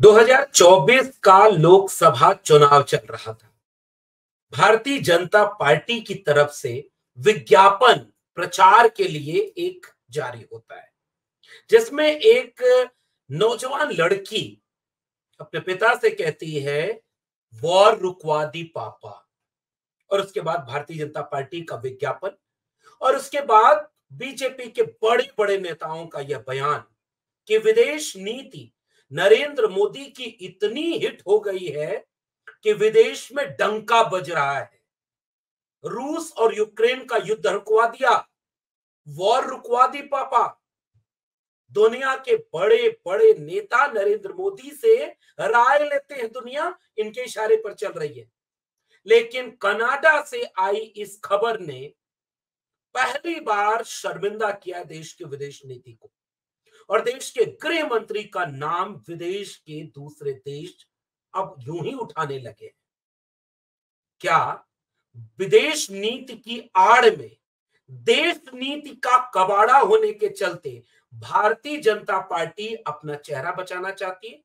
2024 का लोकसभा चुनाव चल रहा था। भारतीय जनता पार्टी की तरफ से विज्ञापन प्रचार के लिए एक जारी होता है, जिसमें एक नौजवान लड़की अपने पिता से कहती है, वॉर रुकवा दी पापा। और उसके बाद भारतीय जनता पार्टी का विज्ञापन और उसके बाद बीजेपी के बड़े बड़े नेताओं का यह बयान कि विदेश नीति नरेंद्र मोदी की इतनी हिट हो गई है कि विदेश में डंका बज रहा है। रूस और यूक्रेन का युद्ध रुकवा दिया, वॉर रुकवा दी पापा। दुनिया के बड़े बड़े नेता नरेंद्र मोदी से राय लेते हैं, दुनिया इनके इशारे पर चल रही है। लेकिन कनाडा से आई इस खबर ने पहली बार शर्मिंदा किया देश की विदेश नीति को, और देश के गृह मंत्री का नाम विदेश के दूसरे देश अब यूं ही उठाने लगे। क्या विदेश नीति की आड़ में देश नीति का कबाड़ा होने के चलते भारतीय जनता पार्टी अपना चेहरा बचाना चाहती है,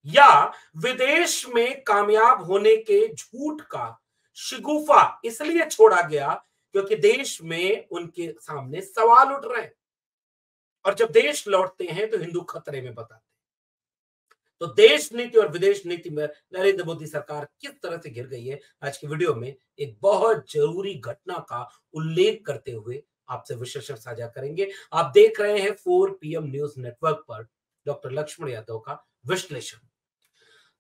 या विदेश में कामयाब होने के झूठ का शिगुफा इसलिए छोड़ा गया क्योंकि देश में उनके सामने सवाल उठ रहे हैं, और जब देश लौटते हैं तो हिंदू खतरे में बताते हैं। तो देश नीति और विदेश नीति में नरेंद्र मोदी सरकार किस तरह से घिर गई है, आज की वीडियो में एक बहुत जरूरी घटना का उल्लेख करते हुए आपसे विशेषण साझा करेंगे। आप देख रहे हैं 4 PM न्यूज नेटवर्क पर डॉक्टर लक्ष्मण यादव का विश्लेषण।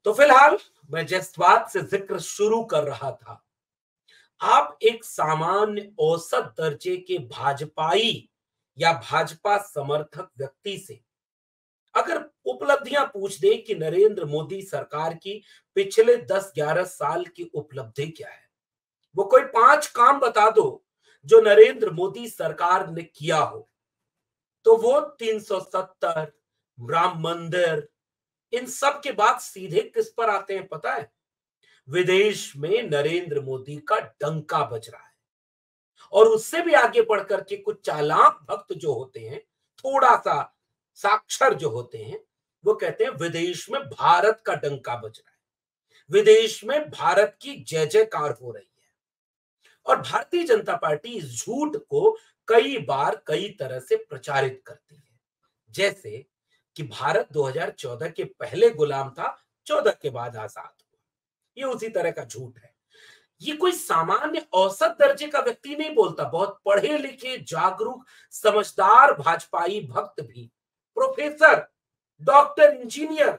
तो फिलहाल मैं जिस बात से जिक्र शुरू कर रहा था, आप एक सामान्य औसत दर्जे के भाजपाई या भाजपा समर्थक व्यक्ति से अगर उपलब्धियां पूछ दे कि नरेंद्र मोदी सरकार की पिछले 10-11 साल की उपलब्धि क्या है, वो कोई 5 काम बता दो जो नरेंद्र मोदी सरकार ने किया हो, तो वो 370, राम मंदिर, इन सब के बाद सीधे किस पर आते हैं पता है? विदेश में नरेंद्र मोदी का डंका बज रहा है। और उससे भी आगे बढ़कर के कुछ चालाक भक्त जो होते हैं, थोड़ा सा साक्षर जो होते हैं, वो कहते हैं विदेश में भारत का डंका बज रहा है, विदेश में भारत की जय जयकार हो रही है। और भारतीय जनता पार्टी इस झूठ को कई बार कई तरह से प्रचारित करती है, जैसे कि भारत 2014 के पहले गुलाम था, 14 के बाद आजाद हुआ। ये उसी तरह का झूठ है। ये कोई सामान्य औसत दर्जे का व्यक्ति नहीं बोलता, बहुत पढ़े लिखे जागरूक समझदार भाजपाई भक्त भी, प्रोफेसर, डॉक्टर, इंजीनियर,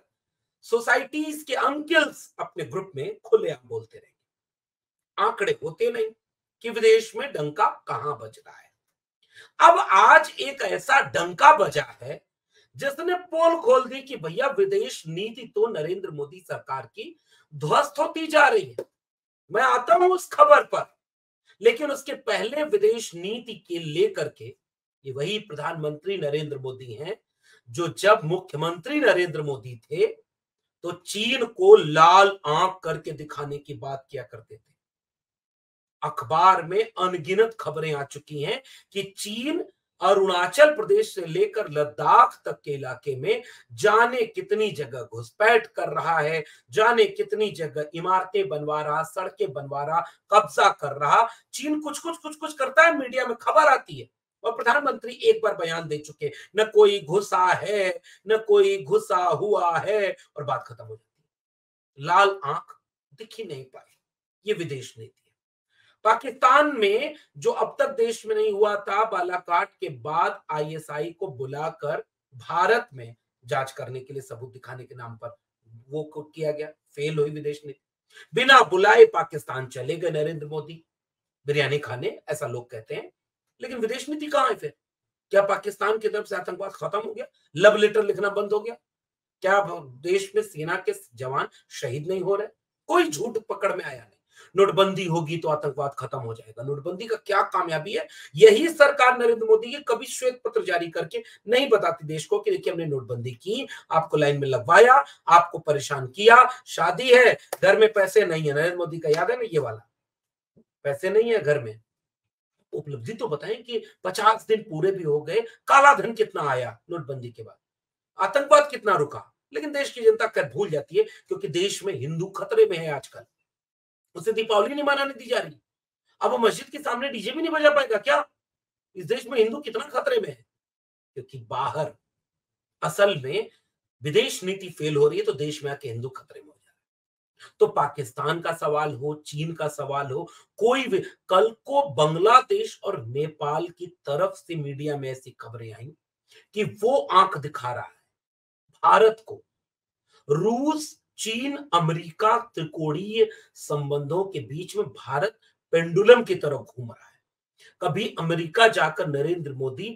सोसाइटीज के अंकल्स अपने ग्रुप में खुलेआम बोलते रहेंगे। आंकड़े होते नहीं कि विदेश में डंका कहां बज रहा है। अब आज एक ऐसा डंका बजा है जिसने पोल खोल दी कि भैया विदेश नीति तो नरेंद्र मोदी सरकार की ध्वस्त होती जा रही है। मैं आता हूं उस खबर पर, लेकिन उसके पहले विदेश नीति के लेकर के ये वही प्रधानमंत्री नरेंद्र मोदी हैं जो जब मुख्यमंत्री नरेंद्र मोदी थे तो चीन को लाल आंख करके दिखाने की बात किया करते थे। अखबार में अनगिनत खबरें आ चुकी हैं कि चीन अरुणाचल प्रदेश से लेकर लद्दाख तक के इलाके में जाने कितनी जगह घुसपैठ कर रहा है, जाने कितनी जगह इमारतें बनवा रहा, सड़कें बनवा रहा, कब्जा कर रहा। चीन कुछ कुछ करता है, मीडिया में खबर आती है, और प्रधानमंत्री एक बार बयान दे चुके, न कोई घुसा है, न कोई घुसा हुआ है, और बात खत्म हो जाती है। लाल आंख दिख ही नहीं पाई। ये विदेश नीति। पाकिस्तान में जो अब तक देश में नहीं हुआ था, बालाकोट के बाद ISI को बुलाकर भारत में जांच करने के लिए सबूत दिखाने के नाम पर वो किया गया, फेल हुई विदेश नीति। बिना बुलाए पाकिस्तान चले गए नरेंद्र मोदी बिरयानी खाने, ऐसा लोग कहते हैं। लेकिन विदेश नीति कहां है फिर? क्या पाकिस्तान की तरफ से आतंकवाद खत्म हो गया? लव लेटर लिखना बंद हो गया? क्या देश में सेना के जवान शहीद नहीं हो रहे? कोई झूठ पकड़ में आया नहीं। नोटबंदी होगी तो आतंकवाद खत्म हो जाएगा। नोटबंदी का क्या कामयाबी है? यही सरकार नरेंद्र मोदी की कभी श्वेत पत्र जारी करके नहीं बताती देश को कि देखिए हमने नोटबंदी की, आपको लाइन में लगवाया, आपको परेशान किया, शादी है, घर में पैसे नहीं है। नरेंद्र मोदी का याद है ना ये वाला, पैसे नहीं है घर में। उपलब्धि तो बताएं कि 50 दिन पूरे भी हो गए, काला धन कितना आया नोटबंदी के बाद, आतंकवाद कितना रुका, लेकिन देश की जनता कर भूल जाती है, क्योंकि देश में हिंदू खतरे में है आजकल। उसे दीपावली नहीं मनाने दी जा रही। अब वो मस्जिद के सामने डीजे भी नहीं बजा पाएगा क्या? इस देश में हिंदू कितना खतरे में है? क्योंकि बाहर असल में विदेश नीति फेल हो रही है, तो देश में आके हिंदू खतरे में हो जा रहा है। तो पाकिस्तान का सवाल हो, चीन का सवाल हो, कोई भी, कल को बांग्लादेश और नेपाल की तरफ से मीडिया में ऐसी खबरें आई कि वो आंख दिखा रहा है भारत को। रूस, चीन, अमेरिका त्रिकोणीय संबंधों के बीच में भारत पेंडुलम की तरफ घूम रहा है। कभी अमेरिका जाकर नरेंद्र मोदी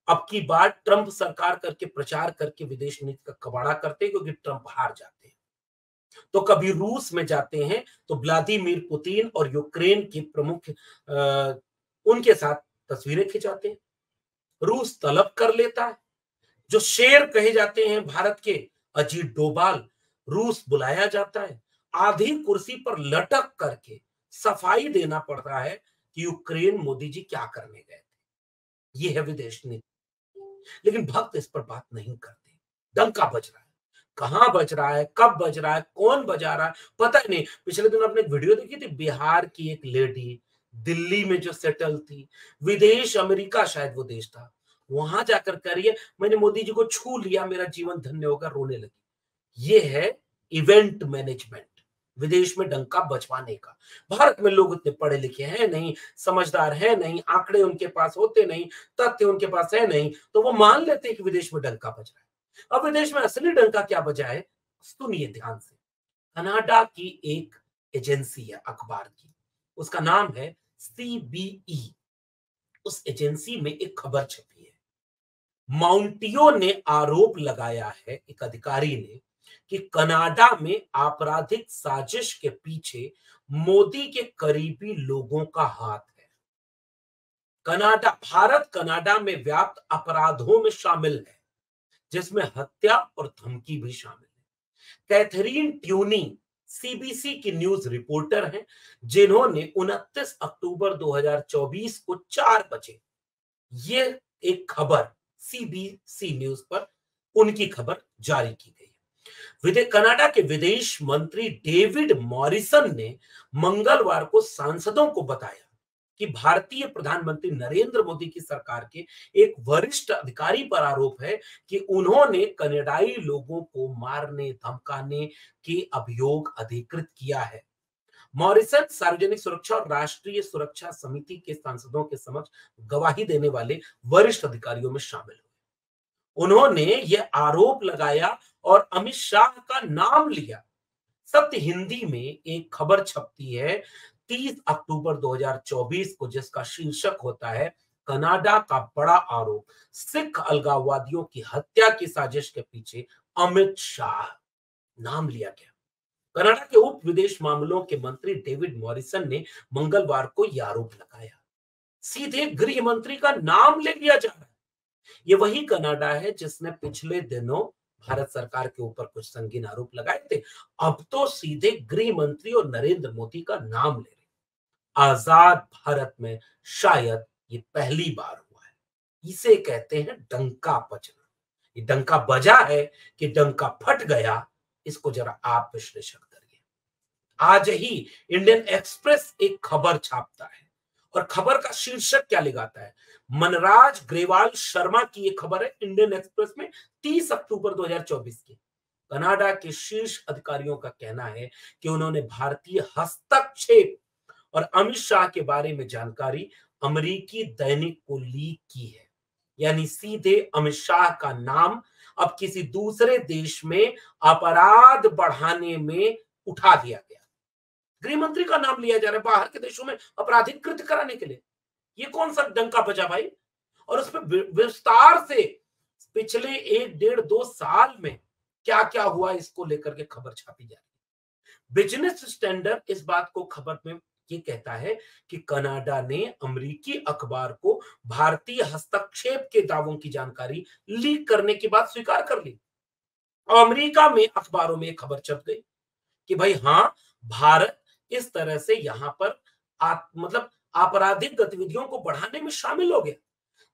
अब की बार ट्रंप सरकार करके प्रचार करके विदेश नीति का कबाड़ा करते हैं, क्योंकि ट्रंप हार जाते हैं। तो कभी रूस में जाते हैं तो व्लादिमीर पुतिन और यूक्रेन के प्रमुख उनके साथ तस्वीरें खिंचाते हैं। रूस तलब कर लेता है। जो शेर कहे जाते हैं भारत के, अजीत डोभाल, रूस बुलाया जाता है। आधी कुर्सी पर लटक करके सफाई देना पड़ता है कि यूक्रेन मोदी जी क्या करने गए थे। ये है विदेश नीति। लेकिन भक्त इस पर बात नहीं करते। डंका बज रहा है, कहां बज रहा है, कब बज रहा है, कौन बजा रहा है, पता ही नहीं। पिछले दिन आपने एक वीडियो देखी थी, बिहार की एक लेडी दिल्ली में जो सेटल थी, विदेश अमेरिका शायद वो देश था, वहां जाकर कह रही है मैंने मोदी जी को छू लिया, मेरा जीवन धन्य होगा, रोने लगी। ये है इवेंट मैनेजमेंट, विदेश में डंका बजवाने का। भारत में लोग इतने पढ़े लिखे हैं नहीं, समझदार है नहीं, आंकड़े उनके पास होते नहीं, तथ्य उनके पास है नहीं, तो वो मान लेते हैं कि विदेश में डंका बज रहा है। अब विदेश में असली डंका क्या बजा है, सुनिए ध्यान से। कनाडा की एक एजेंसी है अखबार की, उसका नाम है CBE। उस एजेंसी में एक खबर छपी है। माउंटियो ने आरोप लगाया है, एक अधिकारी ने, कि कनाडा में आपराधिक साजिश के पीछे मोदी के करीबी लोगों का हाथ है। भारत कनाडा में व्याप्त अपराधों में शामिल है, जिसमें हत्या और धमकी भी शामिल है। कैथरीन ट्यूनी CBC की न्यूज रिपोर्टर हैं, जिन्होंने 29 अक्टूबर 2024 को 4 बजे ये एक खबर CBC न्यूज पर उनकी खबर जारी की गई। कनाडा के विदेश मंत्री डेविड मॉरिसन ने मंगलवार को सांसदों को बताया कि भारतीय प्रधानमंत्री नरेंद्र मोदी की सरकार के एक वरिष्ठ अधिकारी पर आरोप है कि उन्होंने कनाडाई लोगों को मारने धमकाने के अभियोग अधिकृत किया है। मॉरिसन सार्वजनिक सुरक्षा और राष्ट्रीय सुरक्षा समिति के सांसदों के समक्ष गवाही देने वाले वरिष्ठ अधिकारियों में शामिल हुए। उन्होंने यह आरोप लगाया और अमित शाह का नाम लिया। सत्य हिंदी में एक खबर छपती है 30 अक्टूबर 2024 को, जिसका शीर्षक होता है कनाडा का बड़ा आरोप, सिख अलगाववादियों की हत्या की साजिश के पीछे अमित शाह। नाम लिया गया। कनाडा के उप विदेश मामलों के मंत्री डेविड मॉरिसन ने मंगलवार को यह आरोप लगाया। सीधे गृह मंत्री का नाम ले लिया जा रहा है। ये वही कनाडा है जिसने पिछले दिनों भारत सरकार के ऊपर कुछ संगीन आरोप लगाए थे। अब तो सीधे गृह मंत्री और नरेंद्र मोदी का नाम ले रहे। आजाद भारत में शायद ये पहली बार हुआ है। इसे कहते हैं डंका बजना। ये डंका बजा है कि डंका फट गया, इसको जरा आप विश्लेषण करिए। आज ही इंडियन एक्सप्रेस एक खबर छापता है और खबर का शीर्षक क्या लगाता है, मनराज ग्रेवाल शर्मा की ये खबर है इंडियन एक्सप्रेस में 30 अक्टूबर 2024 की। कनाडा के शीर्ष अधिकारियों का कहना है कि उन्होंने भारतीय हस्तक्षेप और अमित शाह के बारे में जानकारी अमेरिकी दैनिक को लीक की है। यानी सीधे अमित शाह का नाम अब किसी दूसरे देश में अपराध बढ़ाने में उठा दिया गया। गृह मंत्री का नाम लिया जा रहा है बाहर के देशों में आपराधिक कृत्य कराने के लिए। ये कौन सा डंका बजा भाई? और उस पर विस्तार से पिछले 1-1.5-2 साल में क्या क्या हुआ इसको लेकर के खबर छापी जा रही है। बिजनेस स्टैंडर्ड इस बात को खबर में ये कहता है कि कनाडा ने अमेरिकी अखबार को भारतीय हस्तक्षेप के दावों की जानकारी लीक करने की बात स्वीकार कर ली। और अमेरिका में अखबारों में खबर छप गई कि भाई हां, भारत इस तरह से यहां पर मतलब आपराधिक गतिविधियों को बढ़ाने में शामिल हो गया।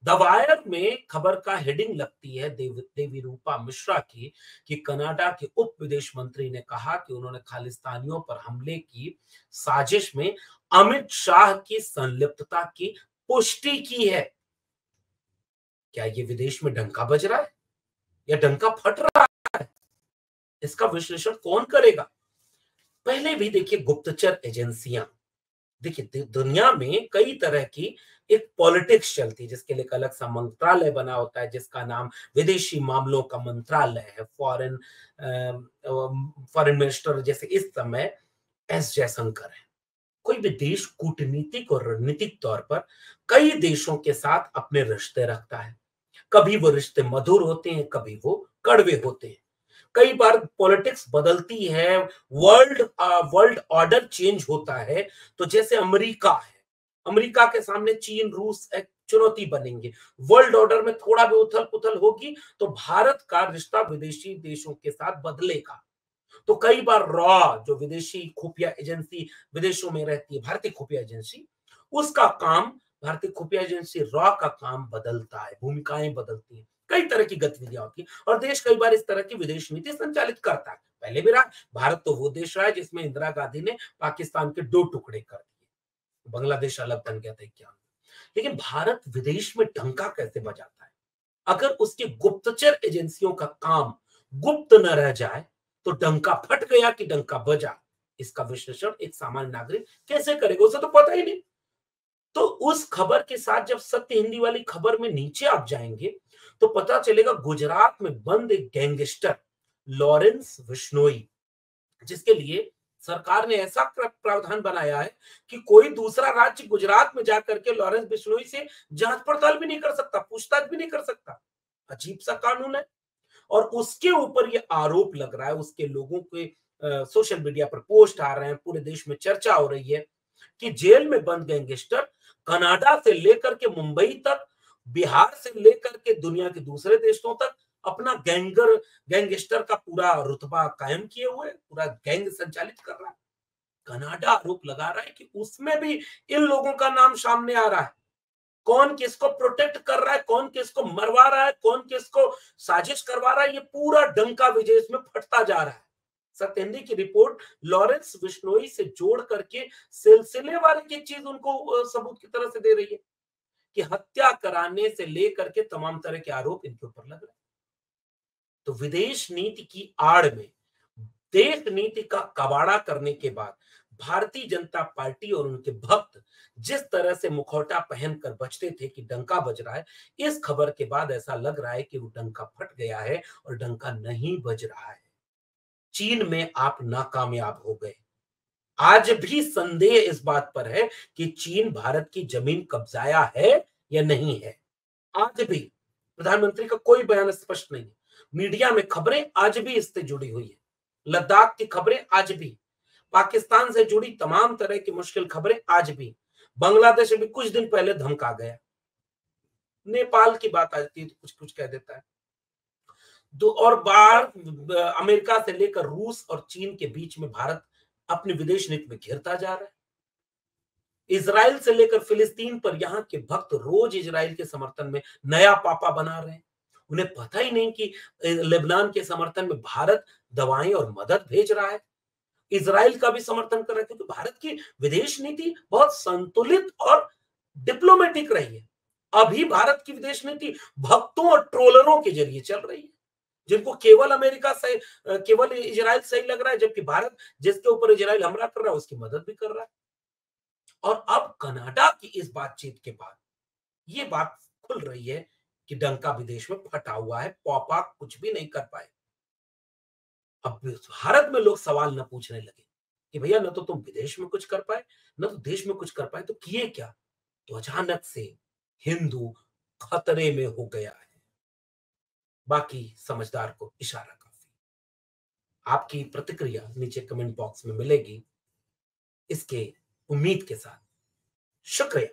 द वायर में खबर का हेडिंग लगती है देवी रूपा मिश्रा की कि कनाडा के उप विदेश मंत्री ने कहा कि उन्होंने खालिस्तानियों पर हमले की साजिश में अमित शाह की संलिप्तता की पुष्टि की है। क्या ये विदेश में डंका बज रहा है या डंका फट रहा है? इसका विश्लेषण कौन करेगा? पहले भी देखिए, गुप्तचर एजेंसियां, देखिए दुनिया में कई तरह की एक पॉलिटिक्स चलती है जिसके लिए एक अलग सा मंत्रालय बना होता है जिसका नाम विदेशी मामलों का मंत्रालय है। फॉरेन मिनिस्टर जैसे इस समय एस जयशंकर है। कोई भी देश कूटनीतिक और रणनीतिक तौर पर कई देशों के साथ अपने रिश्ते रखता है। कभी वो रिश्ते मधुर होते हैं, कभी वो कड़वे होते हैं। कई बार पॉलिटिक्स बदलती है, वर्ल्ड ऑर्डर चेंज होता है। तो जैसे अमेरिका है, अमेरिका के सामने चीन रूस एक चुनौती बनेंगे। वर्ल्ड ऑर्डर में थोड़ा भी उथल पुथल होगी तो भारत का रिश्ता विदेशी देशों के साथ बदलेगा। तो कई बार रॉ, जो विदेशी खुफिया एजेंसी विदेशों में रहती है, भारतीय खुफिया एजेंसी, उसका काम, भारतीय खुफिया एजेंसी रॉ का काम बदलता है, भूमिकाएं बदलती हैं, कई तरह की गतिविधियां होती है और देश कई बार इस तरह की विदेश नीति संचालित करता है। पहले भी रहा। भारत तो वो देश रहा है जिसमें इंदिरा गांधी ने पाकिस्तान के 2 टुकड़े कर दिए, बांग्लादेश अलग बन गया था 51। लेकिन भारत विदेश में डंका कैसे बजाता है? अगर उसकी गुप्तचर एजेंसियों का काम गुप्त न रह जाए तो डंका फट गया कि डंका बजा, इसका विश्लेषण एक सामान्य नागरिक कैसे करेगा? उसे तो पता ही नहीं। तो उस खबर के साथ जब सत्य हिंदी वाली खबर में नीचे आप जाएंगे तो पता चलेगा गुजरात में बंद एक गैंगस्टर लॉरेंस बिश्नोई, जिसके लिए सरकार ने ऐसा प्रावधान बनाया है कि कोई दूसरा राज्य गुजरात में जाकर के लॉरेंस बिश्नोई से जांच पड़ताल भी नहीं कर सकता, पूछताछ भी नहीं कर सकता। अजीब सा कानून है। और उसके ऊपर ये आरोप लग रहा है, उसके लोगों के सोशल मीडिया पर पोस्ट आ रहे हैं, पूरे देश में चर्चा हो रही है कि जेल में बंद गैंगस्टर कनाडा से लेकर के मुंबई तक, बिहार से लेकर के दुनिया के दूसरे देशों तक अपना गैंगस्टर का पूरा रुतबा कायम किए हुए, पूरा गैंग संचालित कर रहा है। कनाडा आरोप लगा रहा है कि उसमें भी इन लोगों का नाम सामने आ रहा है। कौन किसको प्रोटेक्ट कर रहा है, कौन किसको मरवा रहा है, कौन किसको साजिश करवा रहा है, ये पूरा डंका विदेश में फटता जा रहा है। सत्येंद्र की रिपोर्ट लॉरेंस बिश्नोई से जोड़ करके सिलसिलेवार की चीज उनको सबूत की तरह से दे रही है कि हत्या कराने से लेकर के तमाम तरह के आरोप इनके ऊपर लग रहे हैं। तो विदेश नीति की आड़ में देश नीति का कबाड़ा करने के बाद भारतीय जनता पार्टी और उनके भक्त जिस तरह से मुखौटा पहनकर बचते थे कि डंका बज रहा है, इस खबर के बाद ऐसा लग रहा है कि वो डंका फट गया है और डंका नहीं बज रहा है। चीन में आप नाकामयाब हो गए। आज भी संदेह इस बात पर है कि चीन भारत की जमीन कब्जाया है या नहीं है। आज भी प्रधानमंत्री का कोई बयान स्पष्ट नहीं है। मीडिया में खबरें आज भी इससे जुड़ी हुई है। लद्दाख की खबरें आज भी, पाकिस्तान से जुड़ी तमाम तरह की मुश्किल खबरें आज भी, बांग्लादेश में कुछ दिन पहले धमका गया, नेपाल की बात आती है तो कुछ कुछ कह देता है। दो और बार अमेरिका से लेकर रूस और चीन के बीच में भारत अपनी विदेश नीति में घिरता जा रहा है। इजराइल से लेकर फिलिस्तीन पर यहाँ के भक्त रोज इजराइल के समर्थन में नया पापा बना रहे हैं। उन्हें पता ही नहीं कि लेबनान के समर्थन में भारत दवाएं और मदद भेज रहा है, इजराइल का भी समर्थन कर रहा है, क्योंकि भारत की विदेश नीति बहुत संतुलित और डिप्लोमेटिक रही है। अभी भारत की विदेश नीति भक्तों और ट्रोलरों के जरिए चल रही है, जिनको केवल अमेरिका सही, केवल इजराइल सही लग रहा है, जबकि भारत जिसके ऊपर इजराइल हमला कर रहा है उसकी मदद भी कर रहा है। और अब कनाडा की इस बातचीत के बाद ये बात खुल रही है कि डंका विदेश में फटा हुआ है, पापा कुछ भी नहीं कर पाए। अब भारत में लोग सवाल न पूछने लगे कि भैया न तो तुम विदेश में कुछ कर पाए, न तो देश में कुछ कर पाए, तो किए क्या? तो अचानक से हिंदू खतरे में हो गया है। बाकी समझदार को इशारा काफी। आपकी प्रतिक्रिया नीचे कमेंट बॉक्स में मिलेगी, इसके उम्मीद के साथ। शुक्रिया।